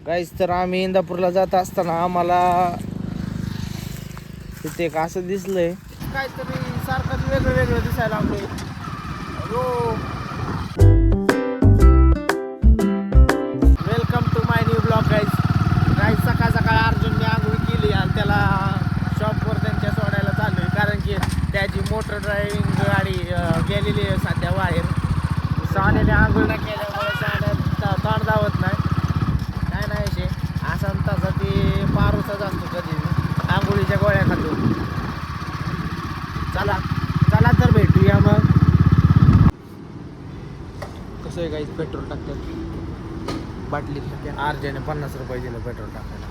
गाईस तर आम्ही इंदापूरला जात असताना आम्हाला तिथे एक असं दिसलंय काहीतरी सारखंच वेगळं वेगळं दिसायला लागलंय. Welcome to my new blog guys. सकाळ सकाळ अर्जुनने आंघोळ केली आणि त्याला शॉपवर त्यांच्या सोडायला चालू आहे, कारण की त्याची मोटर ड्रायव्हिंग गाडी गेलेली आहे सध्या बाहेर. साण्याने आंघोळ न केल्यामुळे साण्या तोंड धावत नाही, काय नाही शे असा तसा ती पारूसच असतो कधी आंघोळीच्या गोळ्या खातो. चला चला तर भेटूया मग. कसं आहे काही पेट्रोल टाकतात बाटलीत अर्जंटने 50 रुपये दिलं पेट्रोल टाकायला.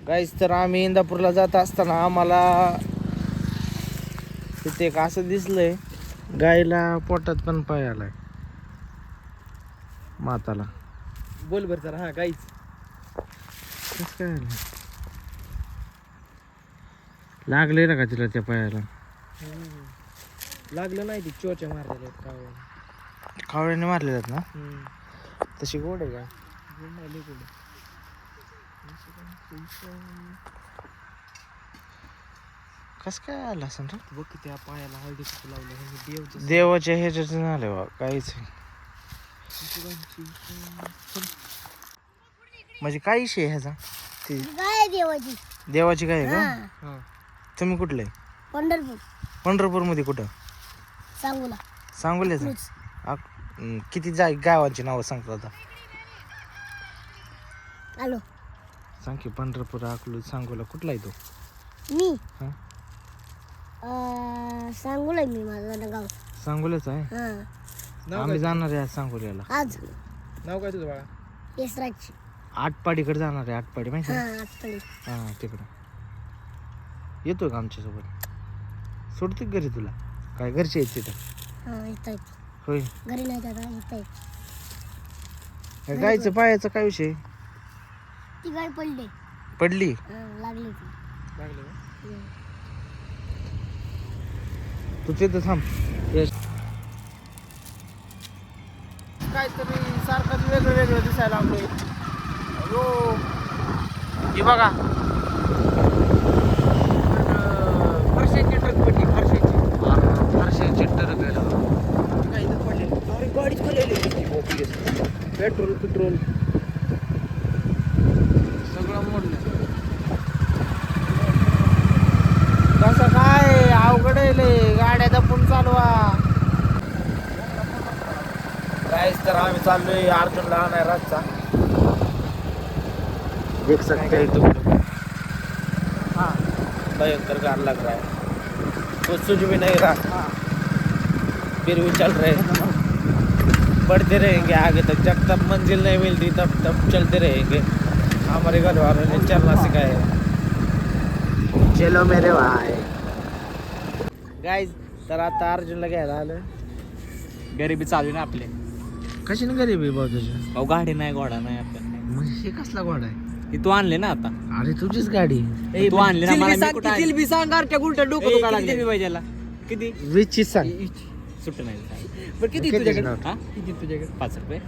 गाईस तर आम्ही इंदापूरला जात असताना आम्हाला तिथे एक असं दिसलंय, गायला पोटात पण पाय आलाय माताला. बोल बर जरा. हा काहीच कसं काय आलं? लागले ना का तिला त्या पायाला? लागलं नाही, ती चोच्या मारलेल्या आहेत कावळ्याने. कावळ्याने मारले जात ना? तशी गोड आहे का? कस काय आलं असं रे? बघ की त्या पायाला हळदी कुठं लावलं. देवाच्या ह्याच्यात झालं बा काहीच. म्हणजे काय विषय आहे ह्याचा? ती देवाची देवाची काय आहे का? हा तुम्ही कुठले? पंढरपूर पंढरपूर मध्ये कुठं? सांगूला सांगोल्याचं? किती गावांची नावं सांगतो आता? आलो सांग की. पंढरपूर, अकलूज, सांगोला कुठला आहे तो? मी हा? सांगूला मी माझं गाव. सांगोल्याच आहे. नाव आम्ही जाणार आहे आज सांगोल्याला. आज नाव काय तुझं बाळा? येसराजची. आटपाडीकडे जाणार आहे. आटपाडी माहिती हा आहे? आठवली. हा तिकडं येतोय का आमच्यासोबत? सोडते का घरी तुला? काय घरचे आहेत तिथं? हा येत आहेत. होय. घरी नाही जात येत आहेत. काय गायचं पायाचं काय विषय? ती गाय पडली. पडली? लागली ती. लागलं का? तू तिथं थांब. काहीतरी सारखंच वेगळं वेगळं दिसायला लागलंय. हे बघा फरशांची ट्रक पडली. फरशाची ट्रक आहे. काय इथं पडले? गाडीच पडलेली. पेट्रोल सगळं मोडलं. कसं काय अवघड आहे लय. गाड्या जपून चालवा. काहीच तर आम्ही चाललोय अर्जुनला आणाय रातचा. देख सकते हैं तुम लोग. हाँ भयंकर गार लग रहा है. कुछ सूझ भी नहीं रहा, फिर भी चल रहे. बढ़ते रहेंगे आगे तक, जब तक मंजिल नहीं मिलती तब तब चलते रहेंगे. हमारे घर वालों ने चलना सिखाया. चलो मेरे भाई. गाइस तर आता अर्जुनला घ्यायला आलं. गरिबी चालू ना आपले. कशी ना गरीबी भाऊ तुझी? अहो गाडी नाही, घोडा नाही आपण. म्हणजे हे कसला घोडा आहे? ती तू आणले ना आता. अरे तुझीच गाडी. तू आणली ना. मला मी कुठं आणली? जिलबी सांग गारच्या उलट डोकं दुखा लागले. किती पाहिजे याला? किती? वीसची सांग. सुट्ट नाही. बरं किती किती तुझ्याकडे? नोट? हा? किती तुझ्याकडे? 5 रुपये.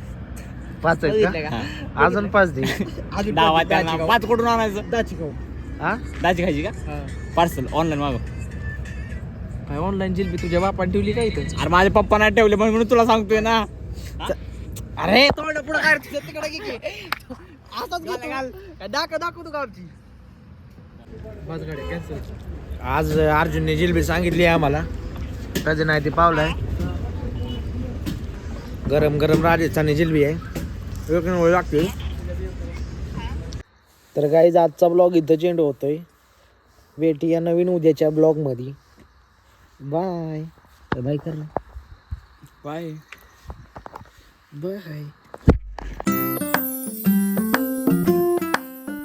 5 आहेत बघितलं का? का? अजून 5 दे. अजून डावा दाची त्यांना खाऊ. 5 कुठून आणायचं? दाची खाऊ. हा? दाजी खायची का? हा. पार्सल ऑनलाईन मागव. काय ऑनलाईन जिलबी तुझ्या बापाने ठेवली का इथं? अरे माझे पप्पा नाही ठेवले म्हणून तुला सांगतोय ना. अरे तोंड पुढं काय तिकडे घे की. असाच घाल. दाखव तू गावची. माझं गाडी कॅन्सल. आज अर्जुनने जिलबी सांगितली आहे आम्हाला. कधी नाही ती पावलाय. गरम गरम राजस्थानी जिलबी आहे. एक नंबर लागते. तर गाईज आजचा ब्लॉग इथं चेंड होतोय. भेटूया नवीन उद्याच्या ब्लॉग मध्ये. बाय. बाय कर ना. बाय. बाय.